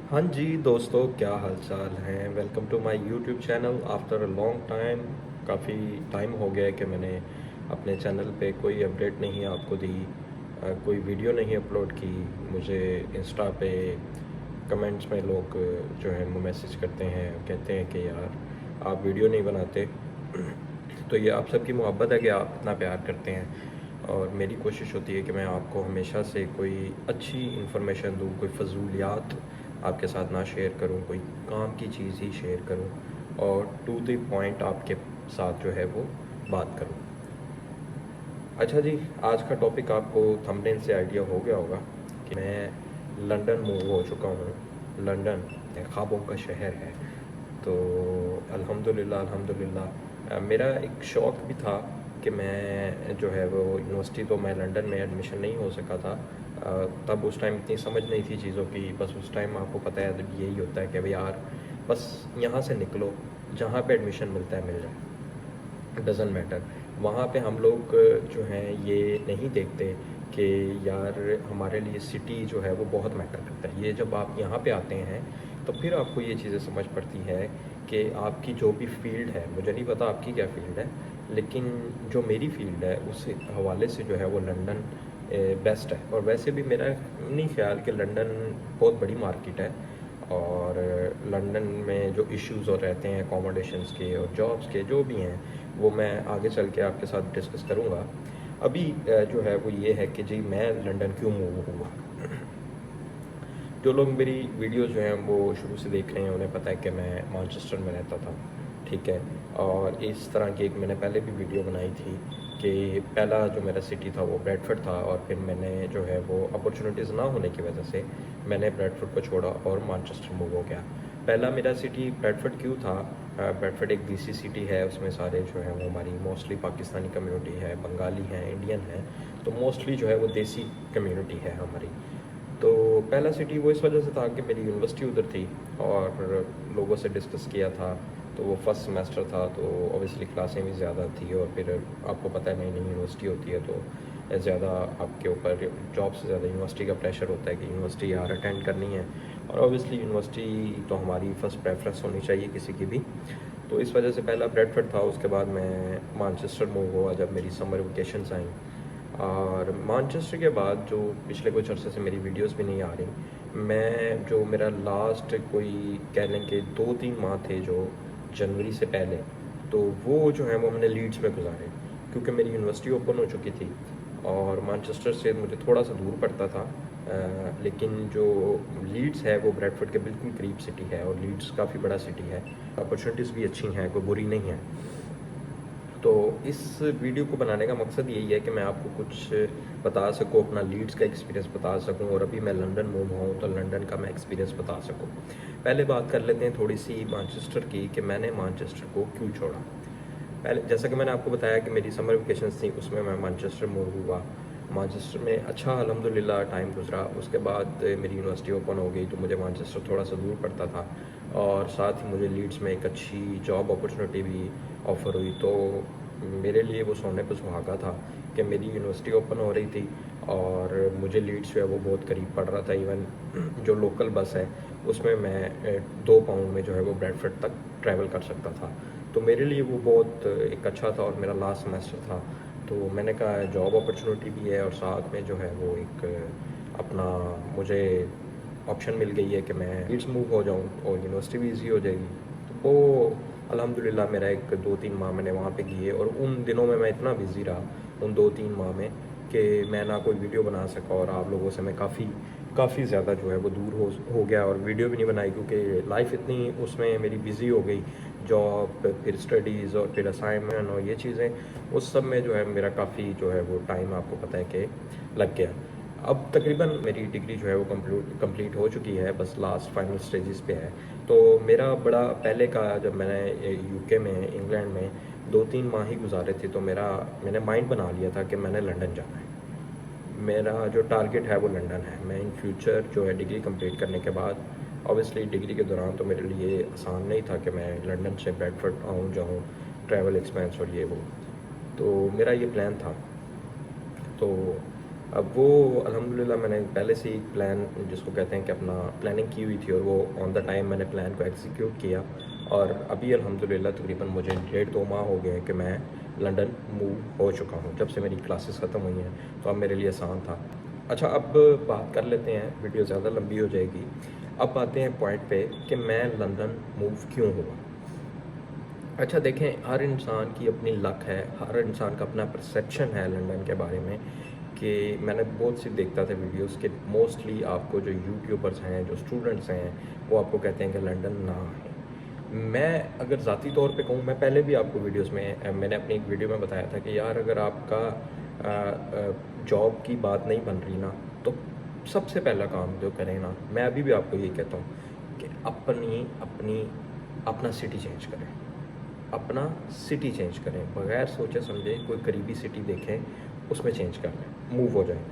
हाँ जी दोस्तों, क्या हाल चाल है। Welcome to my YouTube channel after a long time. काफ़ी टाइम हो गया है कि मैंने अपने चैनल पे कोई अपडेट नहीं आपको दी, कोई वीडियो नहीं अपलोड की। मुझे इंस्टा पे कमेंट्स में लोग जो है वो मैसेज करते हैं, कहते हैं कि यार आप वीडियो नहीं बनाते। तो ये आप सबकी मोहब्बत है कि आप इतना प्यार करते हैं, और मेरी कोशिश होती है कि मैं आपको हमेशा से कोई अच्छी इन्फॉर्मेशन दूँ, कोई फजूलियात आपके साथ ना शेयर करूं, कोई काम की चीज़ ही शेयर करूं और टू द पॉइंट आपके साथ जो है वो बात करूं। अच्छा जी, आज का टॉपिक आपको थंबनेल से आइडिया हो गया होगा कि मैं लंदन मूव हो चुका हूँ। लंदन ख्वाबों का शहर है। तो अल्हम्दुलिल्लाह अल्हम्दुलिल्लाह मेरा एक शौक़ भी था कि मैं जो है वो यूनिवर्सिटी, तो मैं लंदन में एडमिशन नहीं हो सका था। तब उस टाइम इतनी समझ नहीं थी चीज़ों की। बस उस टाइम आपको पता है तो यही होता है कि भाई यार बस यहाँ से निकलो, जहाँ पे एडमिशन मिलता है मिल जाए, डज़न्ट मैटर। वहाँ पे हम लोग जो हैं ये नहीं देखते कि यार हमारे लिए सिटी जो है वो बहुत मैटर करता है। ये जब आप यहाँ पे आते हैं तो फिर आपको ये चीज़ें समझ पड़ती है कि आपकी जो भी फ़ील्ड है, मुझे नहीं पता आपकी क्या फ़ील्ड है, लेकिन जो मेरी फ़ील्ड है उस हवाले से जो है वो लंदन बेस्ट है। और वैसे भी मेरा नहीं ख्याल कि लंदन बहुत बड़ी मार्केट है, और लंदन में जो इश्यूज़ और रहते हैं अकोमोडेशंस के और जॉब्स के जो भी हैं, वो मैं आगे चल के आपके साथ डिस्कस करूँगा। अभी जो है वो ये है कि जी मैं लंदन क्यों मूव हुआ। जो लोग मेरी वीडियो जो हैं वो शुरू से देख रहे हैं उन्हें पता है कि मैं मैनचेस्टर में रहता था, ठीक है। और इस तरह की एक मैंने पहले भी वीडियो बनाई थी कि पहला जो मेरा सिटी था वो ब्रैडफोर्ड था, और फिर मैंने जो है वो अपॉर्चुनिटीज़ ना होने की वजह से मैंने ब्रैडफोर्ड को छोड़ा और मैनचेस्टर मूव हो गया। पहला मेरा सिटी ब्रैडफोर्ड क्यों था? ब्रैडफोर्ड एक देसी सिटी है, उसमें सारे जो है वो हमारी मोस्टली पाकिस्तानी कम्युनिटी है, बंगाली हैं, इंडियन हैं। तो मोस्टली जो है वो देसी कम्युनिटी है हमारी। तो पहला सिटी वो इस वजह से था कि मेरी यूनिवर्सिटी उधर थी, और लोगों से डिस्कस किया था। तो वो फर्स्ट सेमेस्टर था, तो ऑब्वियसली क्लासें भी ज़्यादा थी, और फिर आपको पता है नई नई यूनिवर्सिटी होती है तो ज़्यादा आपके ऊपर जॉब से ज़्यादा यूनिवर्सिटी का प्रेशर होता है कि यूनिवर्सिटी यार अटेंड करनी है। और ऑब्वियसली यूनिवर्सिटी तो हमारी फ़र्स्ट प्रेफरेंस होनी चाहिए किसी की भी। तो इस वजह से पहला ब्रैडफोर्ड था, उसके बाद मैं मैनचेस्टर मूव हुआ जब मेरी समर वेकेशंस आई। और मैनचेस्टर के बाद जो पिछले कुछ अरसे से मेरी वीडियोस भी नहीं आ रही, मैं जो मेरा लास्ट कोई कह लें कि 2-3 माह थे जो जनवरी से पहले, तो वो जो है वो मैंने लीड्स में गुजारे, क्योंकि मेरी यूनिवर्सिटी ओपन हो चुकी थी और मैनचेस्टर से मुझे थोड़ा सा दूर पड़ता था। लेकिन जो लीड्स है वो ब्रैडफोर्ड के बिल्कुल करीब सिटी है, और लीड्स काफ़ी बड़ा सिटी है, अपॉर्चुनिटीज़ भी अच्छी हैं, कोई बुरी नहीं है। तो इस वीडियो को बनाने का मकसद यही है कि मैं आपको कुछ बता सकूँ, अपना लीड्स का एक्सपीरियंस बता सकूँ, और अभी मैं लंदन मूव हुआ हूँ तो लंदन का मैं एक्सपीरियंस बता सकूँ। पहले बात कर लेते हैं थोड़ी सी मैनचेस्टर की कि मैंने मैनचेस्टर को क्यों छोड़ा। पहले जैसा कि मैंने आपको बताया कि मेरी समर वेकेशंस थी, उसमें मैं मैनचेस्टर मूव हुआ। मैनचेस्टर में अच्छा अल्हम्दुलिल्लाह टाइम गुजरा। उसके बाद मेरी यूनिवर्सिटी ओपन हो गई तो मुझे मैनचेस्टर थोड़ा सा दूर पड़ता था, और साथ ही मुझे लीड्स में एक अच्छी जॉब अपॉर्चुनिटी भी ऑफ़र हुई। तो मेरे लिए वो सोने पर सुहागा था कि मेरी यूनिवर्सिटी ओपन हो रही थी और मुझे लीड्स जो है वो बहुत करीब पड़ रहा था। इवन जो लोकल बस है उसमें मैं 2 पाउंड में जो है वो ब्रैडफोर्ड तक ट्रैवल कर सकता था। तो मेरे लिए वो बहुत एक अच्छा था, और मेरा लास्ट सेमेस्टर था। तो मैंने कहा जॉब अपॉर्चुनिटी भी है और साथ में जो है वो एक अपना मुझे ऑप्शन मिल गई है कि मैं लीड्स मूव हो जाऊँ और यूनिवर्सिटी भी ईजी हो जाएगी। तो वो अल्हम्दुलिल्लाह मेरा एक 2-3 माह मैंने वहाँ पे किए, और उन दिनों में मैं इतना बिज़ी रहा उन 2-3 माह में कि मैं ना कोई वीडियो बना सका, और आप लोगों से मैं काफ़ी ज़्यादा जो है वो दूर हो गया, और वीडियो भी नहीं बनाई क्योंकि लाइफ इतनी उसमें मेरी बिज़ी हो गई। जॉब, फिर स्टडीज़, और फिर असाइनमेंट और ये चीज़ें, उस सब में जो है मेरा काफ़ी जो है वो टाइम आपको पता है कि लग गया। अब तकरीबन मेरी डिग्री जो है वो कंप्लीट हो चुकी है, बस लास्ट फाइनल स्टेजेस पे है। तो मेरा बड़ा पहले का, जब मैंने यूके में, इंग्लैंड में 2-3 माह ही गुजारे थे, तो मैंने माइंड बना लिया था कि मैंने लंदन जाना है। मेरा जो टारगेट है वो लंदन है। मैं इन फ्यूचर जो है डिग्री कंप्लीट करने के बाद, ऑब्वियसली डिग्री के दौरान तो मेरे लिए आसान नहीं था कि मैं लंदन से ब्रैडफोर्ड आऊँ जाऊँ, ट्रैवल एक्सपेंस और ये वो। तो मेरा ये प्लान था। तो अब वो अल्हम्दुलिल्लाह मैंने पहले से ही प्लान जिसको कहते हैं कि अपना प्लानिंग की हुई थी, और वो ऑन द टाइम मैंने प्लान को एग्जीक्यूट किया। और अभी अल्हम्दुलिल्लाह तकरीबन मुझे 1.5-2 माह हो गए हैं कि मैं लंदन मूव हो चुका हूँ। जब से मेरी क्लासेस ख़त्म हुई हैं तो अब मेरे लिए आसान था। अच्छा, अब बात कर लेते हैं, वीडियो ज़्यादा लंबी हो जाएगी। अब आते हैं पॉइंट पे कि मैं लंदन मूव क्यों हुआ। अच्छा देखें, हर इंसान की अपनी लक है, हर इंसान का अपना परसेप्शन है लंदन के बारे में। कि मैंने बहुत सी देखता था वीडियोस के मोस्टली आपको जो यूट्यूबर्स हैं, जो स्टूडेंट्स हैं, वो आपको कहते हैं कि लंदन ना आए। मैं अगर ज़ाती तौर पे कहूँ, मैं पहले भी आपको वीडियोस में मैंने अपनी एक वीडियो में बताया था कि यार अगर आपका जॉब की बात नहीं बन रही ना, तो सबसे पहला काम जो करें ना, मैं अभी भी आपको यही कहता हूँ कि अपनी अपनी अपना सिटी चेंज करें, अपना सिटी चेंज करें, बगैर सोचे समझे कोई करीबी सिटी देखें, उसमें चेंज कर लें, मूव हो जाएं।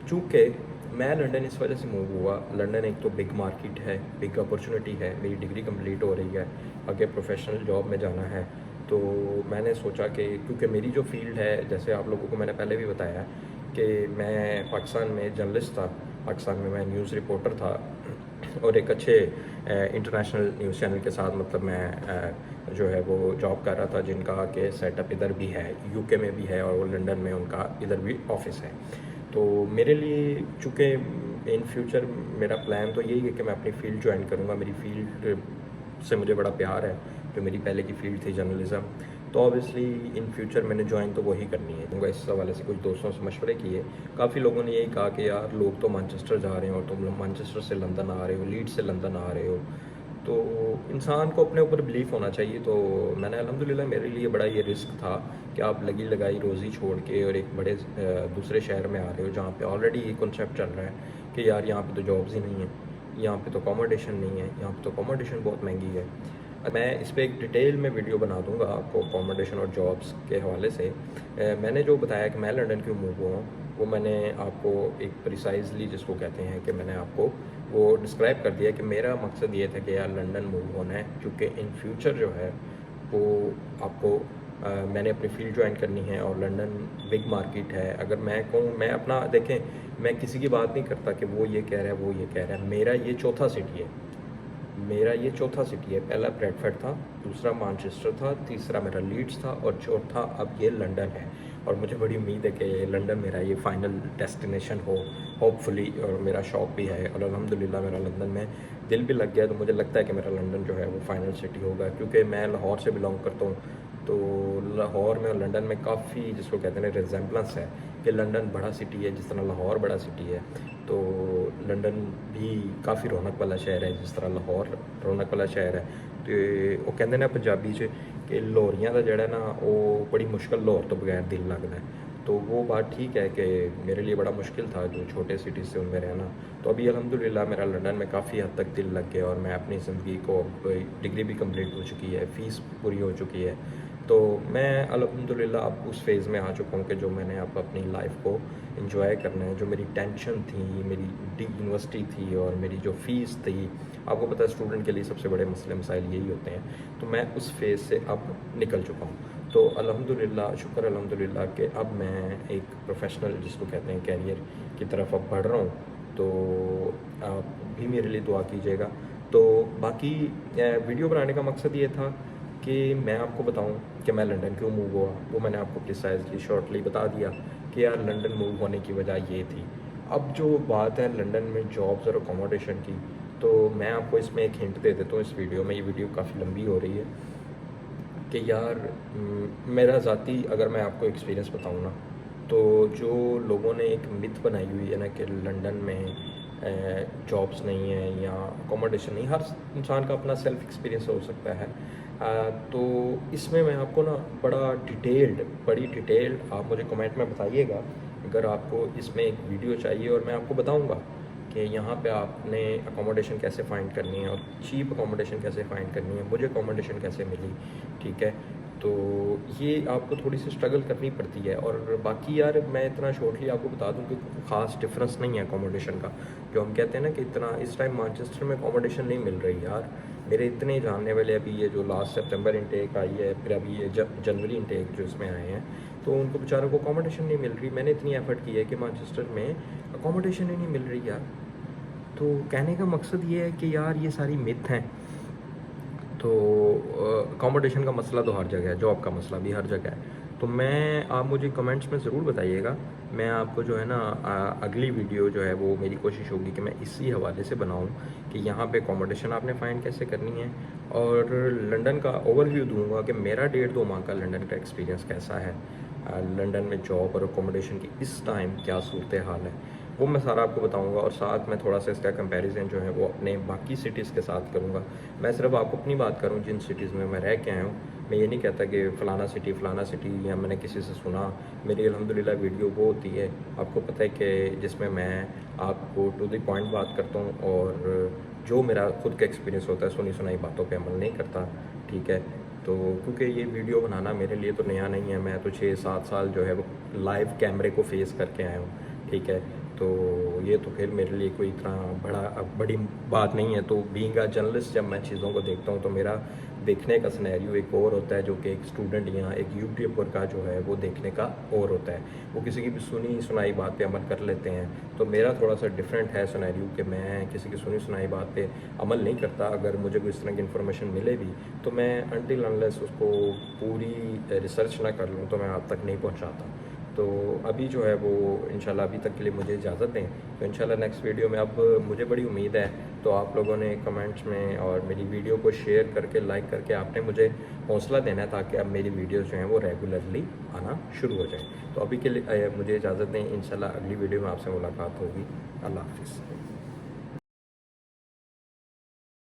चूँकि मैं लंदन इस वजह से मूव हुआ, लंदन एक तो बिग मार्केट है, बिग अपॉर्चुनिटी है, मेरी डिग्री कंप्लीट हो रही है, आगे प्रोफेशनल जॉब में जाना है। तो मैंने सोचा कि क्योंकि मेरी जो फील्ड है, जैसे आप लोगों को मैंने पहले भी बताया कि मैं पाकिस्तान में जर्नलिस्ट था, पाकिस्तान में मैं न्यूज़ रिपोर्टर था, और एक अच्छे इंटरनेशनल न्यूज़ चैनल के साथ मतलब मैं जो है वो जॉब कर रहा था, जिनका के सेटअप इधर भी है, यूके में भी है, और वो लंदन में उनका इधर भी ऑफिस है। तो मेरे लिए चूँकि इन फ्यूचर मेरा प्लान तो यही है कि मैं अपनी फ़ील्ड ज्वाइन करूँगा। मेरी फ़ील्ड से मुझे बड़ा प्यार है, जो मेरी पहले की फ़ील्ड थी जर्नलिज़्म। तो ऑब्वियसली इन फ्यूचर मैंने ज्वाइन तो वही करनी है। उनका इस हवाले से कुछ दोस्तों से मशवरे किए, काफ़ी लोगों ने यही कहा कि यार लोग तो मैनचेस्टर जा रहे हैं और तुम लोग मैनचेस्टर से लंदन आ रहे हो, लीड्स से लंदन आ रहे हो। तो इंसान को अपने ऊपर बिलीफ होना चाहिए। तो मैंने अल्हम्दुलिल्लाह, मेरे लिए बड़ा ये रिस्क था कि आप लगी लगाई रोज़ी छोड़ के और एक बड़े दूसरे शहर में आ रहे हो, जहाँ पे ऑलरेडी ये कॉन्सेप्ट चल रहा है कि यार यहाँ पे तो जॉब्स ही नहीं है, यहाँ पे तो अकोमोडेशन नहीं है, यहाँ पे तो अकोमोडेशन बहुत महंगी है। मैं इस पे एक डिटेल में वीडियो बना दूंगा आपको अकोमोडेशन और जॉब्स के हवाले से। मैंने जो बताया कि मैं लंदन क्यों मूव हुआ हूँ, वो मैंने आपको एक प्रिसाइजली जिसको कहते हैं कि मैंने आपको वो डिस्क्राइब कर दिया कि मेरा मकसद ये था कि यार लंदन मूव होना है, क्योंकि इन फ्यूचर जो है वो आपको मैंने अपनी फील्ड ज्वाइन करनी है, और लंदन बिग मार्केट है। अगर मैं कहूँ, मैं अपना देखें, मैं किसी की बात नहीं करता कि वो ये कह रहा है, वो ये कह रहा है, मेरा ये चौथा सिटी है, मेरा ये चौथा सिटी है। पहला ब्रेडफर्ड था, दूसरा मैनचेस्टर था, तीसरा मेरा लीड्स था, और चौथा अब ये लंदन है। और मुझे बड़ी उम्मीद है कि लंदन मेरा ये फ़ाइनल डेस्टिनेशन हो, होपफुली, और मेरा शौक़ भी है, और अल्हम्दुलिल्लाह मेरा लंदन में दिल भी लग गया। तो मुझे लगता है कि मेरा लंदन जो है वो फ़ाइनल सिटी होगा, क्योंकि मैं लाहौर से बिलोंग करता हूँ। तो लाहौर में और लंदन में काफ़ी जिसको कहते हैं रिजेम्बलेंस है कि लंदन बड़ा सिटी है जिस तरह लाहौर बड़ा सिटी है, तो लंदन भी काफ़ी रौनक वाला शहर है जिस तरह लाहौर रौनक वाला शहर है। तो वो कहते हैं ना पंजाबी च कि लाहौरियां का जड़ा ना वो बड़ी मुश्किल लाहौर तो बगैर दिल लगता है। तो वो बात ठीक है कि मेरे लिए बड़ा मुश्किल था जो छोटे सिटी से उनमें रहना। तो अभी अल्हम्दुलिल्लाह मेरा लंदन में काफ़ी हद तक दिल लग गया, और मैं अपनी ज़िंदगी को, डिग्री भी कंप्लीट हो चुकी है, फ़ीस पूरी हो चुकी है। तो मैं अल्हम्दुलिल्लाह अब उस फेज़ में आ चुका हूँ कि जो मैंने अब अपनी लाइफ को एंजॉय करना है। जो मेरी टेंशन थी, मेरी यूनिवर्सिटी थी, और मेरी जो फ़ीस थी, आपको पता है स्टूडेंट के लिए सबसे बड़े मसले मसाइल यही होते हैं। तो मैं उस फेज़ से अब निकल चुका हूँ। तो अल्हम्दुलिल्लाह, शुक्र अल्हम्दुलिल्लाह कि अब मैं एक प्रोफेशनल जिसको कहते हैं कैरियर की तरफ अब बढ़ रहा हूँ। तो आप भी मेरे लिए दुआ कीजिएगा। तो बाकी वीडियो बनाने का मकसद ये था कि मैं आपको बताऊं कि मैं लंदन क्यों मूव हुआ। वो मैंने आपको प्रिसाइजली शॉर्टली बता दिया कि यार लंदन मूव होने की वजह ये थी। अब जो बात है लंदन में जॉब्स और अकोमोडेशन की, तो मैं आपको इसमें एक हिंट दे देता हूँ इस वीडियो में। ये वीडियो काफ़ी लंबी हो रही है कि यार मेरा ज़ाती अगर मैं आपको एक्सपीरियंस बताऊँ ना, तो जो लोगों ने एक मिथ बनाई हुई है ना कि लंदन में जॉब्स नहीं है या अकोमोडेशन नहीं, हर इंसान का अपना सेल्फ एक्सपीरियंस हो सकता है। तो इसमें मैं आपको ना बड़ी डिटेल्ड आप मुझे कमेंट में बताइएगा अगर आपको इसमें एक वीडियो चाहिए, और मैं आपको बताऊंगा कि यहाँ पे आपने अकोमोडेशन कैसे फ़ाइंड करनी है और चीप अकोमोडेशन कैसे फ़ाइंड करनी है, मुझे अकोमोडेशन कैसे मिली, ठीक है। तो ये आपको थोड़ी सी स्ट्रगल करनी पड़ती है। और बाकी यार मैं इतना शॉर्टली आपको बता दूं कि ख़ास डिफरेंस नहीं है अकोमोडेशन का। जो हम कहते हैं ना कि इतना इस टाइम मैनचेस्टर में अकोमोडेशन नहीं मिल रही यार। मेरे इतने जानने वाले अभी ये जो लास्ट सितंबर इनटेक आई है, फिर अभी ये जनवरी इनटेक जो इसमें आए हैं, तो उनको बेचारों को अकोमोडेशन नहीं मिल रही। मैंने इतनी एफर्ट की है कि मैनचेस्टर में अकोमोडेशन ही नहीं मिल रही यार। तो कहने का मकसद ये है कि यार ये सारी मिथ हैं। तो अकोमोडेशन का मसला तो हर जगह है, जॉब का मसला भी हर जगह है। तो आप मुझे कमेंट्स में ज़रूर बताइएगा। मैं आपको जो है ना अगली वीडियो जो है वो मेरी कोशिश होगी कि मैं इसी हवाले से बनाऊं कि यहाँ पे अकोमोडेशन आपने फ़ाइंड कैसे करनी है, और लंदन का ओवरव्यू दूंगा कि मेरा 1.5-2 माह का लंदन का एक्सपीरियंस कैसा है, लंदन में जॉब और अकोमोडेशन की इस टाइम क्या सूरत हाल है, वो मैं सारा आपको बताऊंगा। और साथ में थोड़ा सा इसका कंपैरिजन जो है वो अपने बाकी सिटीज़ के साथ करूंगा। मैं सिर्फ आपको अपनी बात करूं जिन सिटीज़ में मैं रह के आया हूं। मैं ये नहीं कहता कि फ़लाना सिटी या मैंने किसी से सुना। मेरी अल्हम्दुलिल्लाह वीडियो वो होती है, आपको पता है कि जिसमें मैं आपको टू द पॉइंट बात करता हूँ, और जो मेरा खुद का एक्सपीरियंस होता है सुनी सुनाई बातों पे अमल नहीं करता, ठीक है। तो क्योंकि ये वीडियो बनाना मेरे लिए तो नया नहीं है, मैं तो 6-7 साल जो है वो लाइव कैमरे को फेस करके आया हूँ, ठीक है। तो ये तो फिर मेरे लिए कोई इतना बड़ी बात नहीं है। तो बीइंग अ जर्नलिस्ट जब मैं चीज़ों को देखता हूँ तो मेरा देखने का सिनेरियो एक और होता है, जो कि एक स्टूडेंट या एक यूट्यूबर का जो है वो देखने का और होता है। वो किसी की भी सुनी सुनाई बात पे अमल कर लेते हैं, तो मेरा थोड़ा सा डिफरेंट है सिनेरियो कि मैं किसी की सुनी सुनाई बात पे अमल नहीं करता। अगर मुझे कोई इस तरह की इन्फॉर्मेशन मिले भी तो मैं अनटिल अनलेस उसको पूरी रिसर्च ना कर लूँ तो मैं आप तक नहीं पहुँचाता। तो अभी जो है वो इंशाल्लाह अभी तक के लिए मुझे इजाज़त दें। तो इंशाल्लाह नेक्स्ट वीडियो में, अब मुझे बड़ी उम्मीद है तो आप लोगों ने कमेंट्स में और मेरी वीडियो को शेयर करके लाइक करके आपने मुझे हौसला देना है, ताकि अब मेरी वीडियोस जो हैं वो रेगुलरली आना शुरू हो जाए। तो अभी के लिए मुझे इजाज़त दें। इंशाल्लाह अगली वीडियो में आपसे मुलाकात होगी। अल्लाह हाफ़िज़।